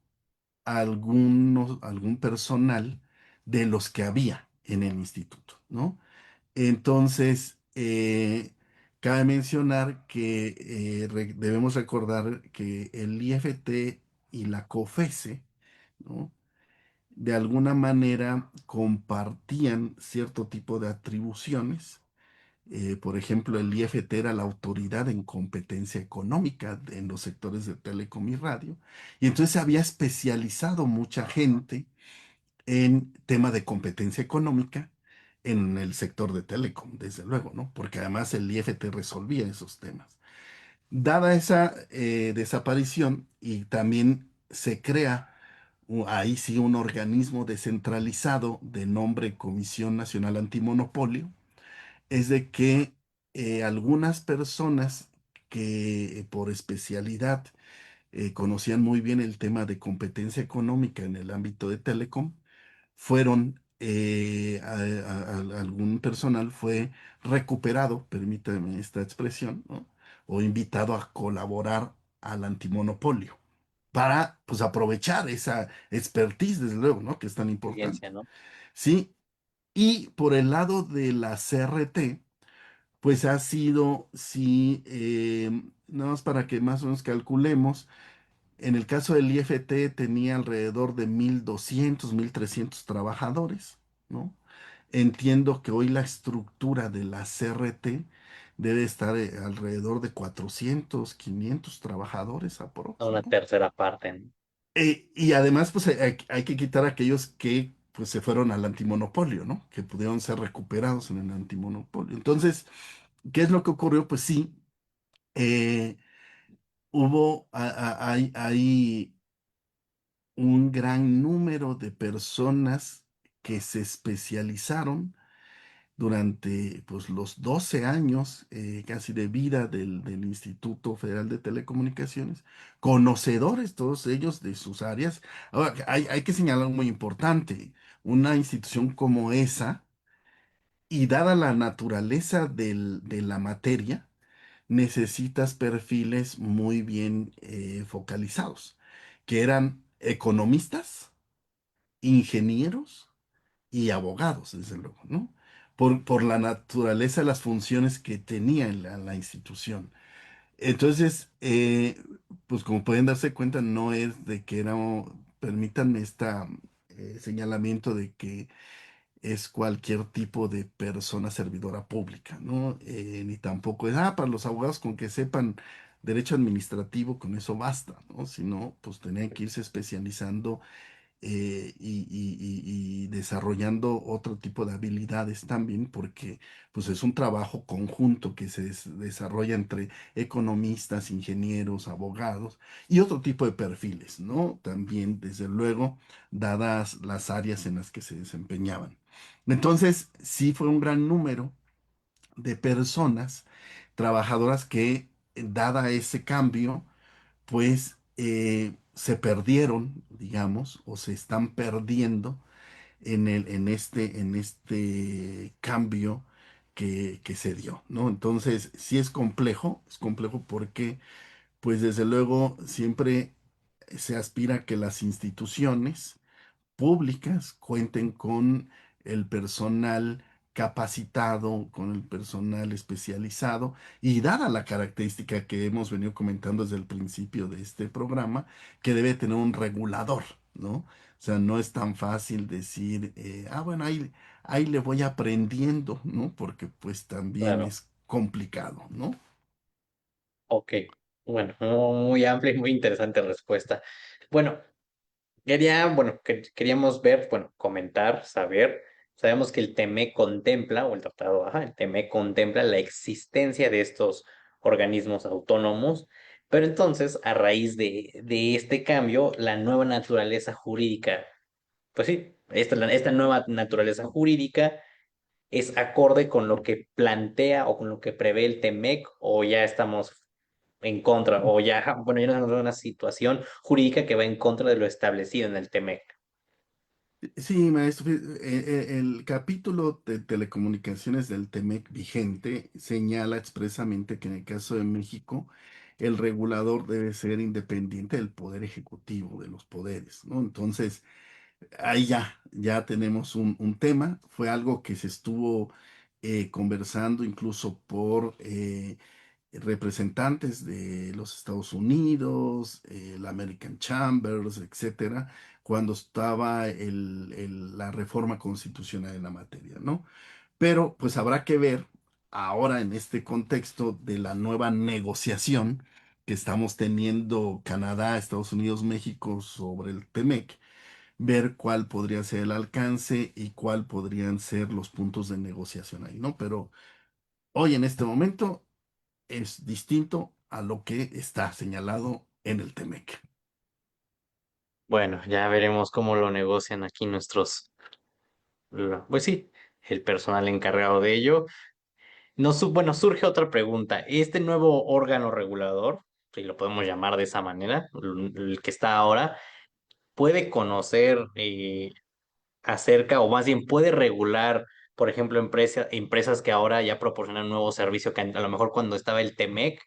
algún personal de los que había en el instituto, ¿no? Entonces, cabe mencionar que debemos recordar que el IFT y la COFESE, ¿no? De alguna manera compartían cierto tipo de atribuciones. Por ejemplo, el IFT era la autoridad en competencia económica en los sectores de telecom y radio, y entonces se había especializado mucha gente en tema de competencia económica en el sector de telecom, desde luego, ¿no? Porque además el IFT resolvía esos temas. Dada esa desaparición y también se crea ahí sí un organismo descentralizado de nombre Comisión Nacional Antimonopolio, es de que algunas personas que por especialidad conocían muy bien el tema de competencia económica en el ámbito de telecom, fueron, algún personal fue recuperado, permítame esta expresión, ¿no? O invitado a colaborar al antimonopolio para, pues, aprovechar esa expertise, desde luego, ¿no? Que es tan importante. Experiencia, ¿no? Sí, y por el lado de la CRT, pues ha sido, sí, nada más para que más o menos calculemos, en el caso del IFT tenía alrededor de 1,200, 1,300 trabajadores, ¿no? Entiendo que hoy la estructura de la CRT debe estar alrededor de 400, 500 trabajadores A aprox, una ¿no? tercera parte, ¿no? Y además, pues hay que quitar a aquellos que pues, se fueron al antimonopolio, ¿no? Que pudieron ser recuperados en el antimonopolio. Entonces, ¿qué es lo que ocurrió? Pues sí, eh, hay un gran número de personas que se especializaron durante pues, los 12 años casi de vida del Instituto Federal de Telecomunicaciones, conocedores todos ellos de sus áreas. Ahora, hay que señalar algo muy importante, una institución como esa, y dada la naturaleza de la materia, necesitas perfiles muy bien focalizados, que eran economistas, ingenieros y abogados, desde luego, ¿no? Por la naturaleza de las funciones que tenía en la institución. Entonces, pues como pueden darse cuenta, no es de que era, permítanme este señalamiento de que es cualquier tipo de persona servidora pública, ¿no? Ni tampoco es, para los abogados con que sepan derecho administrativo, con eso basta, ¿no? Sino, pues tenían que irse especializando y desarrollando otro tipo de habilidades también, porque pues es un trabajo conjunto que se desarrolla entre economistas, ingenieros, abogados y otro tipo de perfiles, ¿no? También, desde luego, dadas las áreas en las que se desempeñaban. Entonces, sí fue un gran número de personas trabajadoras que, dada ese cambio, pues se perdieron, digamos, o se están perdiendo en este cambio que se dio, ¿no? Entonces, sí es complejo porque, pues desde luego, siempre se aspira a que las instituciones públicas cuenten con el personal capacitado, con el personal especializado, y dada la característica que hemos venido comentando desde el principio de este programa, que debe tener un regulador, ¿no? O sea, no es tan fácil decir, bueno, ahí le voy aprendiendo, ¿no? Porque pues también Claro. es complicado, ¿no? Ok. Bueno, muy amplia y muy interesante respuesta. Bueno, queríamos ver, bueno, comentar, saber. Sabemos que el TEMEC contempla, o el tratado, el TEMEC contempla la existencia de estos organismos autónomos, pero entonces, a raíz de este cambio, la nueva naturaleza jurídica, pues sí, esta nueva naturaleza jurídica es acorde con lo que plantea o con lo que prevé el TEMEC, o ya estamos en contra, o ya, bueno, ya nos encontramos en una situación jurídica que va en contra de lo establecido en el TEMEC. Sí, maestro, el capítulo de telecomunicaciones del TEMEC vigente señala expresamente que en el caso de México, el regulador debe ser independiente del poder ejecutivo, de los poderes, ¿no? Entonces, ahí ya tenemos un tema. Fue algo que se estuvo conversando incluso por representantes de los Estados Unidos, la American Chambers, etcétera, cuando estaba la reforma constitucional en la materia, ¿no? Pero pues habrá que ver ahora en este contexto de la nueva negociación que estamos teniendo Canadá, Estados Unidos, México sobre el TEMEC, ver cuál podría ser el alcance y cuál podrían ser los puntos de negociación ahí, ¿no? Pero hoy en este momento es distinto a lo que está señalado en el TEMEC. Bueno, ya veremos cómo lo negocian aquí pues sí, el personal encargado de ello. No, bueno, surge otra pregunta. ¿Este nuevo órgano regulador, si lo podemos llamar de esa manera, el que está ahora, puede conocer acerca, o más bien puede regular, por ejemplo, empresas que ahora ya proporcionan un nuevo servicio que a lo mejor cuando estaba el TEMEC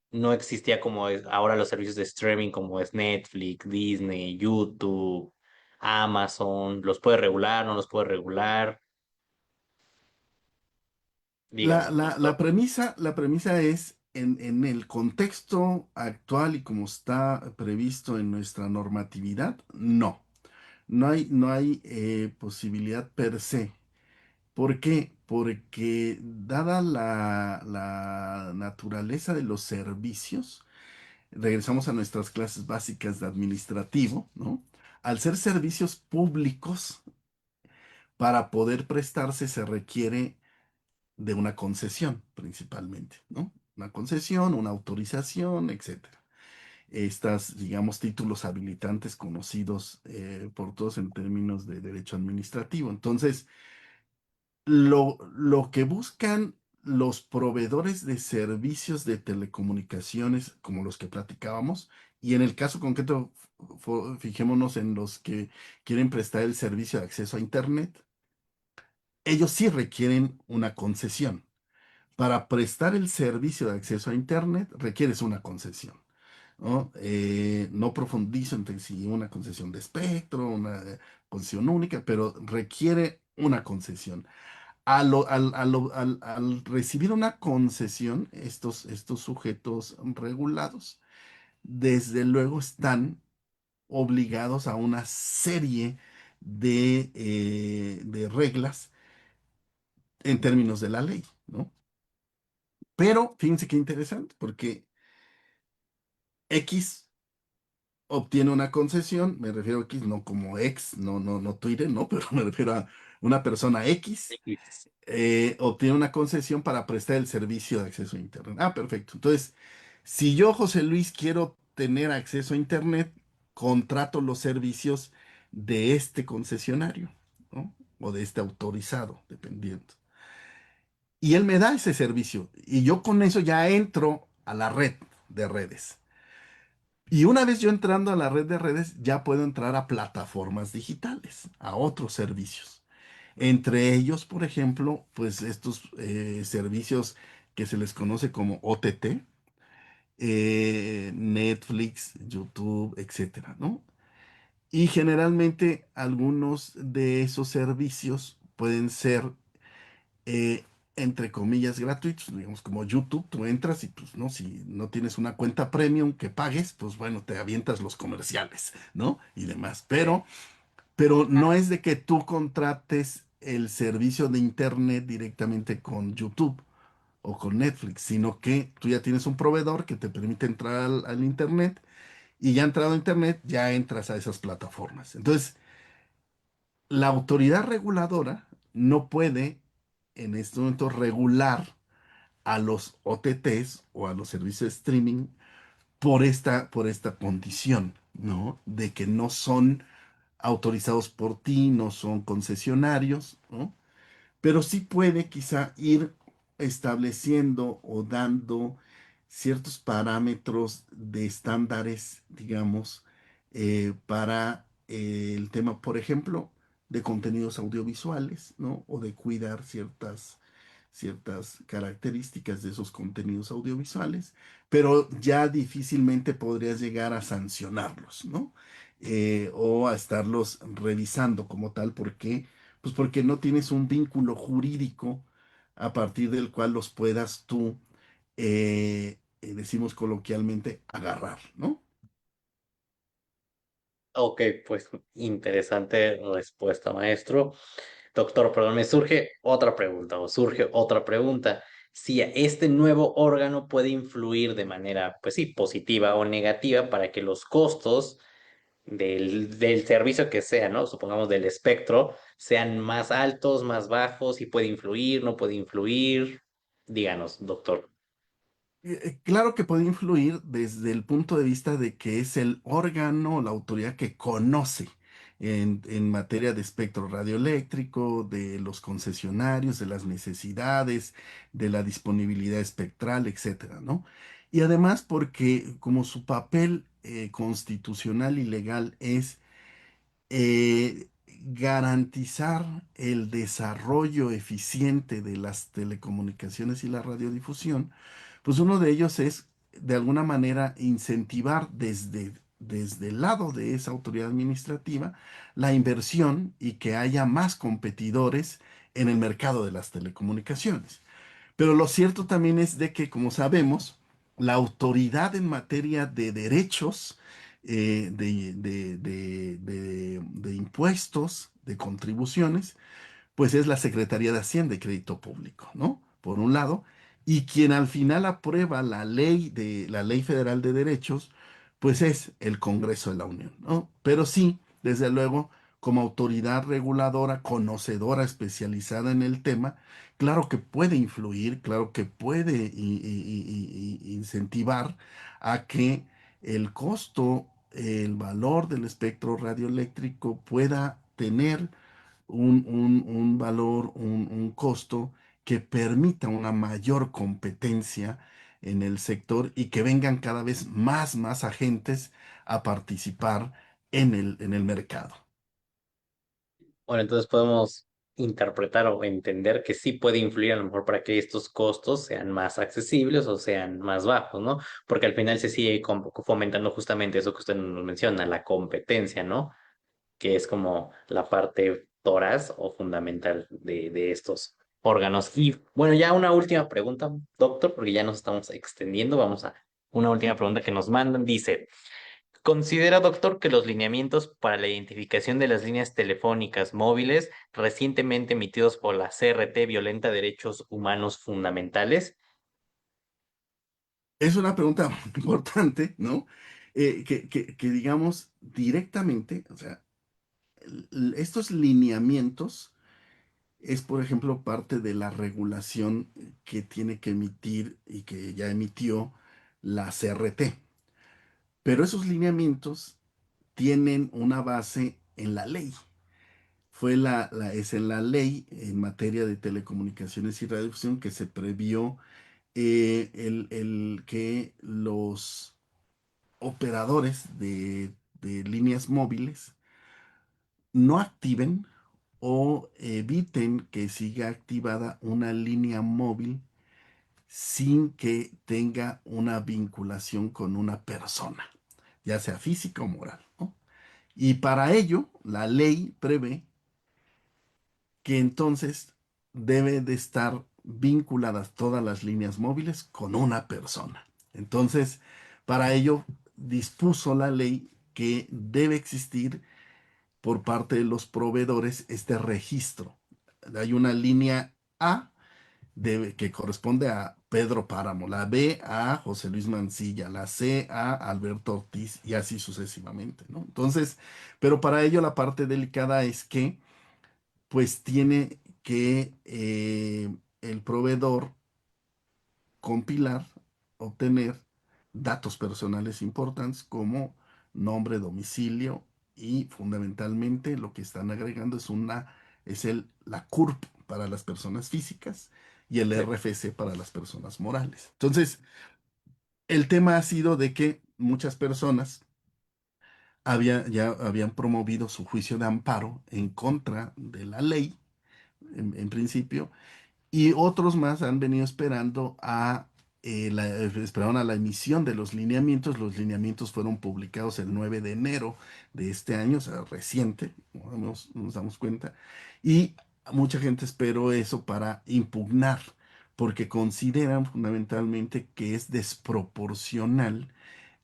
no existía como es ahora los servicios de streaming como es Netflix, Disney, YouTube, Amazon? ¿Los puede regular, no los puede regular? La, Dígame, la, doctor. la premisa es en el contexto actual y como está previsto en nuestra normatividad, no. No hay posibilidad per se. ¿Por qué? Porque dada la naturaleza de los servicios, regresamos a nuestras clases básicas de administrativo, ¿no? Al ser servicios públicos, para poder prestarse se requiere de una concesión principalmente, ¿no? Una concesión, una autorización, etcétera. Estas, digamos, títulos habilitantes conocidos por todos en términos de derecho administrativo. Entonces, lo que buscan los proveedores de servicios de telecomunicaciones, como los que platicábamos, y en el caso concreto, fijémonos en los que quieren prestar el servicio de acceso a Internet, ellos sí requieren una concesión. Para prestar el servicio de acceso a Internet requieres una concesión, ¿no? No profundizo en si una concesión de espectro, una concesión única, pero requiere una concesión. Al recibir una concesión, estos sujetos regulados, desde luego están obligados a una serie de reglas en términos de la ley, ¿no? Pero fíjense qué interesante, porque X obtiene una concesión, me refiero a X no como ex, no Twitter, no, pero me refiero a una persona X, obtiene una concesión para prestar el servicio de acceso a Internet. Ah, perfecto. Entonces, si yo, José Luis, quiero tener acceso a Internet, contrato los servicios de este concesionario, ¿no? O de este autorizado, dependiendo. Y él me da ese servicio y yo con eso ya entro a la red de redes. Y una vez yo entrando a la red de redes, ya puedo entrar a plataformas digitales, a otros servicios. Entre ellos, por ejemplo, pues estos servicios que se les conoce como OTT, Netflix, YouTube, etcétera, ¿no? Y generalmente algunos de esos servicios pueden ser, eh, entre comillas, gratuitos, digamos, como YouTube, tú entras y pues no, si no tienes una cuenta premium que pagues, pues bueno, te avientas los comerciales, ¿no? Y demás. Pero no es de que tú contrates el servicio de Internet directamente con YouTube o con Netflix, sino que tú ya tienes un proveedor que te permite entrar al Internet y ya entrado a Internet, ya entras a esas plataformas. Entonces, la autoridad reguladora no puede en este momento regular a los OTTs o a los servicios de streaming por esta condición, ¿no? De que no son autorizados por ti, no son concesionarios, ¿no? pero sí puede quizá ir estableciendo o dando ciertos parámetros de estándares, digamos, para el tema, por ejemplo, de contenidos audiovisuales, ¿no? O de cuidar ciertas características de esos contenidos audiovisuales, pero ya difícilmente podrías llegar a sancionarlos, ¿no? O a estarlos revisando como tal, porque pues porque no tienes un vínculo jurídico a partir del cual los puedas tú, decimos coloquialmente, agarrar, ¿no? Ok, pues interesante respuesta, maestro. Doctor, perdón, me surge otra pregunta o surge otra pregunta. Si este nuevo órgano puede influir de manera, pues sí, positiva o negativa para que los costos del servicio que sea, ¿no? Supongamos del espectro, sean más altos, más bajos, si puede influir, no puede influir. Díganos, doctor. Claro que puede influir desde el punto de vista de que es el órgano, la autoridad que conoce en materia de espectro radioeléctrico, de los concesionarios, de las necesidades, de la disponibilidad espectral, etcétera, ¿no? Y además porque como su papel constitucional y legal es garantizar el desarrollo eficiente de las telecomunicaciones y la radiodifusión, pues uno de ellos es, de alguna manera, incentivar desde el lado de esa autoridad administrativa la inversión y que haya más competidores en el mercado de las telecomunicaciones. Pero lo cierto también es de que, como sabemos, la autoridad en materia de derechos, de impuestos, de contribuciones, pues es la Secretaría de Hacienda y Crédito Público, ¿no? Por un lado, y quien al final aprueba la Ley Federal de Derechos, pues es el Congreso de la Unión, ¿no? Pero sí, desde luego, como autoridad reguladora, conocedora, especializada en el tema, claro que puede influir, claro que puede incentivar a que el costo, el valor del espectro radioeléctrico pueda tener un valor, un costo que permita una mayor competencia en el sector y que vengan cada vez más agentes a participar en el mercado. Bueno, entonces podemos interpretar o entender que sí puede influir a lo mejor para que estos costos sean más accesibles o sean más bajos, ¿no? Porque al final se sigue fomentando justamente eso que usted nos menciona, la competencia, ¿no? Que es como la parte toraz o fundamental de estos órganos. Y bueno, ya una última pregunta, doctor, porque ya nos estamos extendiendo. Vamos a una última pregunta que nos mandan. Dice, ¿considera, doctor, que los lineamientos para la identificación de las líneas telefónicas móviles recientemente emitidos por la CRT violenta derechos humanos fundamentales? Es una pregunta muy importante, ¿no? Que digamos directamente, o sea, estos lineamientos es, por ejemplo, parte de la regulación que tiene que emitir y que ya emitió la CRT. Pero esos lineamientos tienen una base en la ley. Es en la ley en materia de telecomunicaciones y radiodifusión que se previó el que los operadores de líneas móviles no activen o eviten que siga activada una línea móvil sin que tenga una vinculación con una persona, ya sea física o moral, ¿no? Y para ello, la ley prevé que entonces debe de estar vinculadas todas las líneas móviles con una persona. Entonces, para ello dispuso la ley que debe existir por parte de los proveedores este registro. Hay una línea A que corresponde a Pedro Páramo, la B a José Luis Mancilla, la C a Alberto Ortiz y así sucesivamente, ¿no? Entonces, pero para ello la parte delicada es que pues tiene que el proveedor compilar, obtener datos personales importantes como nombre, domicilio y fundamentalmente lo que están agregando es la CURP. para las personas físicas y el Sí. RFC para las personas morales. Entonces, el tema ha sido de que muchas personas ya habían promovido su juicio de amparo en contra de la ley, en principio, y otros más han venido esperando esperaron a la emisión de los lineamientos. Los lineamientos fueron publicados el 9 de enero de este año, o sea, reciente, ¿no? Nos damos cuenta. Y mucha gente esperó eso para impugnar, porque consideran fundamentalmente que es desproporcional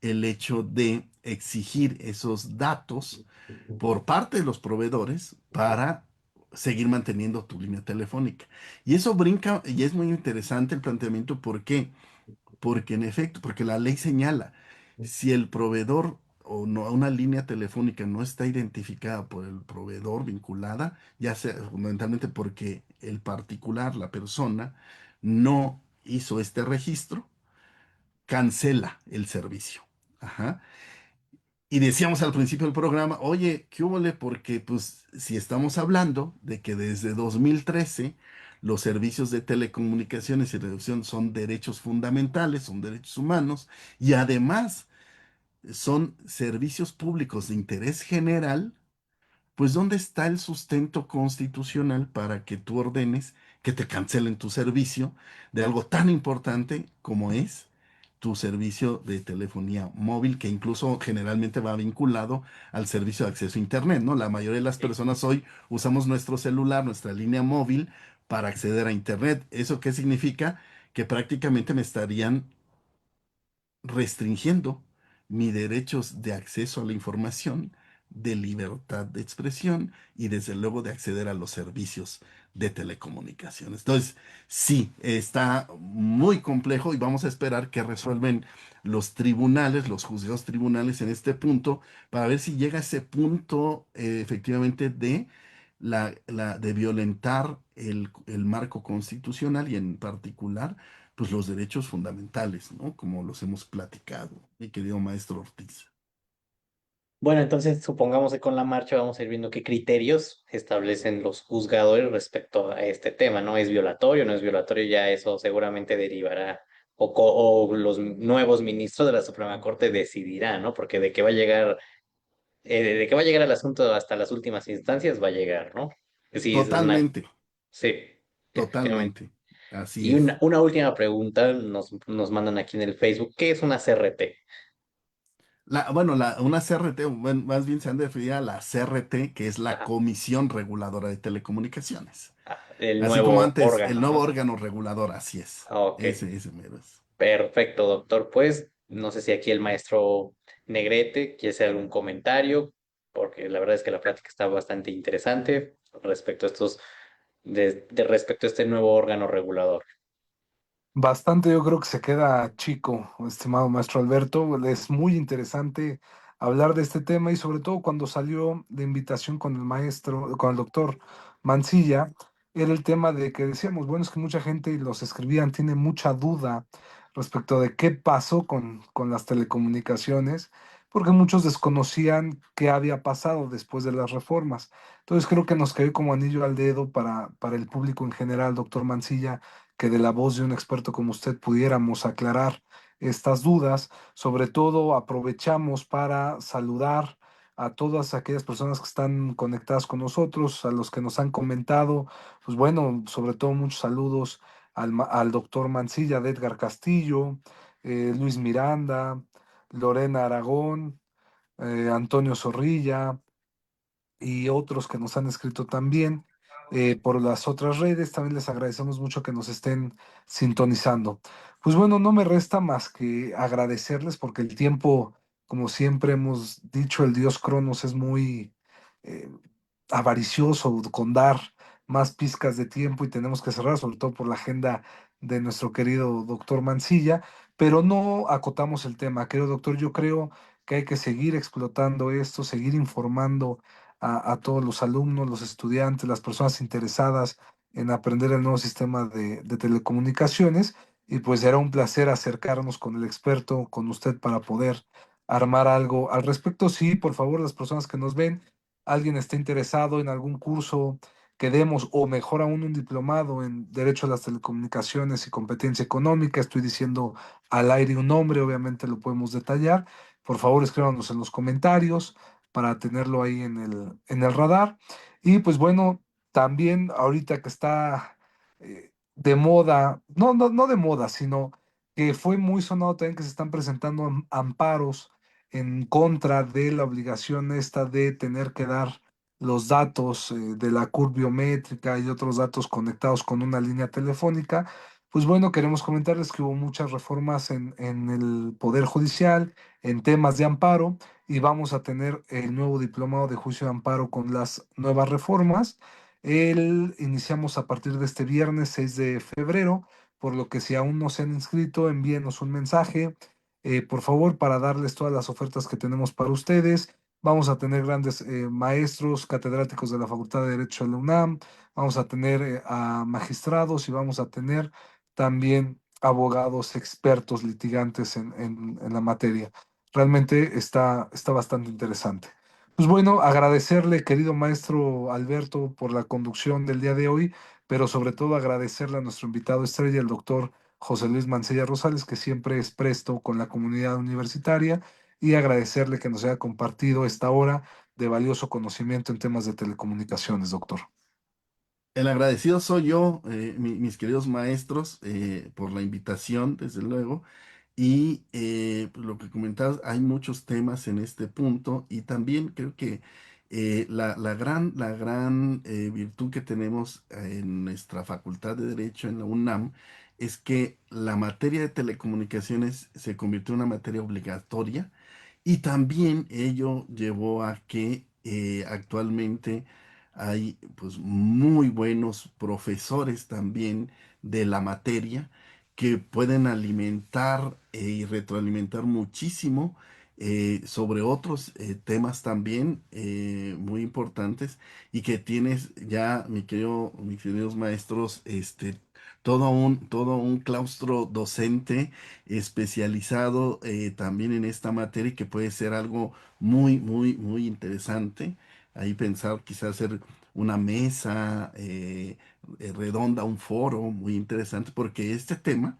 el hecho de exigir esos datos por parte de los proveedores para seguir manteniendo tu línea telefónica. Y eso brinca, y es muy interesante el planteamiento, ¿por qué? Porque en efecto, porque la ley señala, si el proveedor o no, una línea telefónica no está identificada por el proveedor vinculada, ya sea fundamentalmente porque el particular, la persona, no hizo este registro, cancela el servicio. Ajá. Y decíamos al principio del programa, oye, ¿qué húbole? Porque pues si estamos hablando de que desde 2013 los servicios de telecomunicaciones y reducción son derechos fundamentales, son derechos humanos, y además son servicios públicos de interés general, pues ¿dónde está el sustento constitucional para que tú ordenes que te cancelen tu servicio de algo tan importante como es tu servicio de telefonía móvil, que incluso generalmente va vinculado al servicio de acceso a Internet, ¿no? La mayoría de las Sí. personas hoy usamos nuestro celular, nuestra línea móvil para acceder a Internet. ¿Eso qué significa? Que prácticamente me estarían restringiendo mis derechos de acceso a la información, de libertad de expresión y desde luego de acceder a los servicios de telecomunicaciones. Entonces, sí, está muy complejo y vamos a esperar que resuelven los tribunales, los juzgados tribunales en este punto, para ver si llega a ese punto efectivamente de de violentar el marco constitucional y en particular pues los derechos fundamentales, ¿no? Como los hemos platicado, mi querido maestro Ortiz. Bueno, entonces supongamos que con la marcha vamos a ir viendo qué criterios establecen los juzgadores respecto a este tema, ¿no? ¿Es violatorio, no es violatorio? Ya eso seguramente derivará o los nuevos ministros de la Suprema Corte decidirán, ¿no? Porque de qué va a llegar, de qué va a llegar el asunto hasta las últimas instancias va a llegar, ¿no? Sí, es una, Totalmente, sí, efectivamente. totalmente. Así Y es. una última pregunta nos mandan aquí en el Facebook, ¿qué es una CRT? Bueno, una CRT, bueno, más bien se han referido a la CRT, que es la Ajá, Comisión Reguladora de Telecomunicaciones. el Así como nuevo antes, el órgano, nuevo ¿no? órgano regulador, así es. Ok. Ese mero es. Perfecto, doctor. Pues no sé si aquí el maestro Negrete quiere hacer algún comentario, porque la verdad es que la plática está bastante interesante respecto a estos, respecto a este nuevo órgano regulador. Bastante, yo creo que se queda chico, estimado maestro Alberto. Es muy interesante hablar de este tema y sobre todo cuando salió la invitación con el maestro, con el doctor Mancilla, era el tema de que decíamos, bueno, es que mucha gente y los escribían, tiene mucha duda respecto de qué pasó con las telecomunicaciones, porque muchos desconocían qué había pasado después de las reformas. Entonces creo que nos cayó como anillo al dedo para el público en general, doctor Mancilla, que de la voz de un experto como usted pudiéramos aclarar estas dudas. Sobre todo aprovechamos para saludar a todas aquellas personas que están conectadas con nosotros, a los que nos han comentado, pues bueno, sobre todo muchos saludos al doctor Mancilla, de Edgar Castillo, Luis Miranda, Lorena Aragón, Antonio Zorrilla y otros que nos han escrito también por las otras redes. También les agradecemos mucho que nos estén sintonizando. Pues bueno, no me resta más que agradecerles porque el tiempo, como siempre hemos dicho, el dios Cronos es muy eh, avaricioso con dar más pizcas de tiempo y tenemos que cerrar, sobre todo por la agenda de nuestro querido doctor Mancilla, pero no acotamos el tema. Querido doctor, yo creo que hay que seguir explotando esto, seguir informando a todos los alumnos, los estudiantes, las personas interesadas en aprender el nuevo sistema de telecomunicaciones. Y pues será un placer acercarnos con el experto, con usted, para poder armar algo al respecto. Sí, por favor, las personas que nos ven, alguien está interesado en algún curso que demos, o mejor aún, un diplomado en Derecho a las Telecomunicaciones y Competencia Económica. Estoy diciendo al aire un nombre, obviamente lo podemos detallar. Por favor, escríbanos en los comentarios para tenerlo ahí en el radar. Y pues bueno, también ahorita que está de moda, no de moda, sino que fue muy sonado también, que se están presentando amparos en contra de la obligación esta de tener que dar los datos de la curva biométrica y otros datos conectados con una línea telefónica. Pues bueno, queremos comentarles que hubo muchas reformas en el Poder Judicial, en temas de amparo, y vamos a tener el nuevo diplomado de juicio de amparo con las nuevas reformas. Iniciamos a partir de este viernes 6 de febrero, por lo que si aún no se han inscrito, envíenos un mensaje, por favor, para darles todas las ofertas que tenemos para ustedes. Vamos a tener grandes maestros, catedráticos de la Facultad de Derecho de la UNAM, vamos a tener a magistrados y vamos a tener también abogados expertos litigantes en la materia. Realmente está bastante interesante. Pues bueno, agradecerle, querido maestro Alberto, por la conducción del día de hoy, pero sobre todo agradecerle a nuestro invitado estrella, el doctor José Luis Mancilla Rosales, que siempre es presto con la comunidad universitaria, y agradecerle que nos haya compartido esta hora de valioso conocimiento en temas de telecomunicaciones, doctor. El agradecido soy yo, mis queridos maestros, por la invitación, desde luego. Y pues, lo que comentabas, hay muchos temas en este punto y también creo que la gran virtud que tenemos en nuestra Facultad de Derecho en la UNAM es que la materia de telecomunicaciones se convirtió en una materia obligatoria y también ello llevó a que actualmente hay pues muy buenos profesores también de la materia que pueden alimentar y retroalimentar muchísimo sobre otros temas también muy importantes y que tienes ya, mis queridos maestros, todo un claustro docente especializado también en esta materia y que puede ser algo muy, muy, muy interesante. Ahí pensar quizás hacer una mesa redonda, un foro muy interesante, porque este tema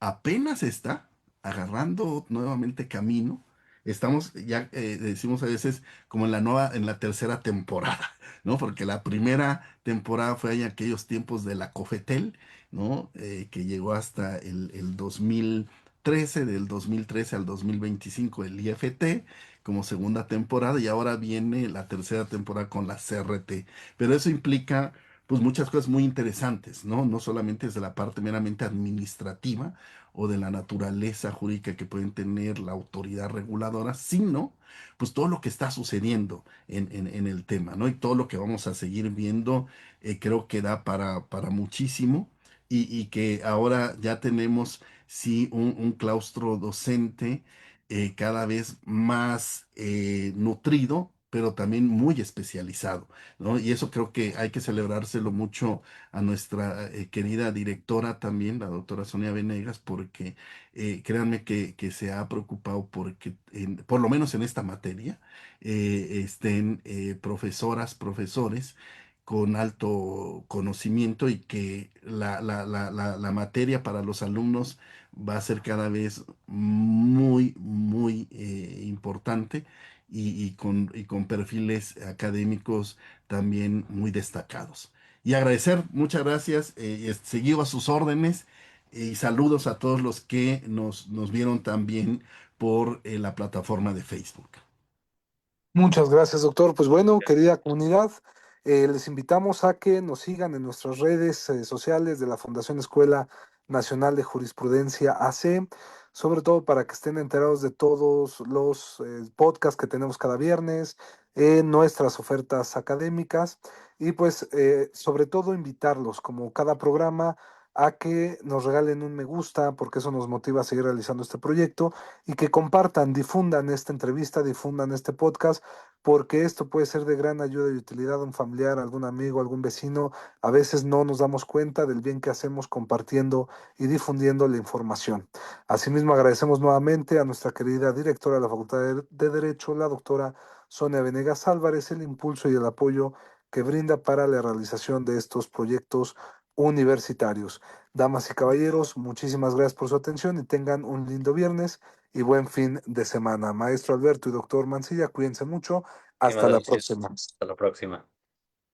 apenas está agarrando nuevamente camino. Estamos ya, decimos a veces, como en la tercera temporada, ¿no? Porque la primera temporada fue en aquellos tiempos de la Cofetel, ¿no? Que llegó hasta el 2013, del 2013 al 2025 el IFT como segunda temporada, y ahora viene la tercera temporada con la CRT. Pero eso implica pues muchas cosas muy interesantes, ¿no? No solamente desde la parte meramente administrativa, o de la naturaleza jurídica que pueden tener la autoridad reguladora, sino pues todo lo que está sucediendo en el tema, ¿no? Y todo lo que vamos a seguir viendo, creo que da para muchísimo y que ahora ya tenemos, sí, un claustro docente cada vez más nutrido, pero también muy especializado, ¿no? Y eso creo que hay que celebrárselo mucho a nuestra querida directora también, la doctora Sonia Venegas, porque créanme que se ha preocupado porque, por lo menos en esta materia, estén profesoras, profesores con alto conocimiento y que la materia para los alumnos va a ser cada vez muy, muy importante y con perfiles académicos también muy destacados. Y agradecer, muchas gracias, seguido a sus órdenes y saludos a todos los que nos vieron también por la plataforma de Facebook. Muchas gracias, doctor. Pues bueno, querida comunidad, les invitamos a que nos sigan en nuestras redes sociales de la Fundación Escuela Nacional de Jurisprudencia AC, sobre todo para que estén enterados de todos los podcasts que tenemos cada viernes, nuestras ofertas académicas, y pues sobre todo invitarlos, como cada programa, a que nos regalen un me gusta, porque eso nos motiva a seguir realizando este proyecto, y que compartan, difundan esta entrevista, difundan este podcast, porque esto puede ser de gran ayuda y utilidad a un familiar, algún amigo, algún vecino. A veces no nos damos cuenta del bien que hacemos compartiendo y difundiendo la información. Asimismo, agradecemos nuevamente a nuestra querida directora de la Facultad de Derecho, la doctora Sonia Venegas Álvarez, el impulso y el apoyo que brinda para la realización de estos proyectos universitarios. Damas y caballeros, muchísimas gracias por su atención y tengan un lindo viernes y buen fin de semana. Maestro Alberto y doctor Mancilla, cuídense mucho. Muchísimas Hasta la gracias. próxima. Hasta la próxima.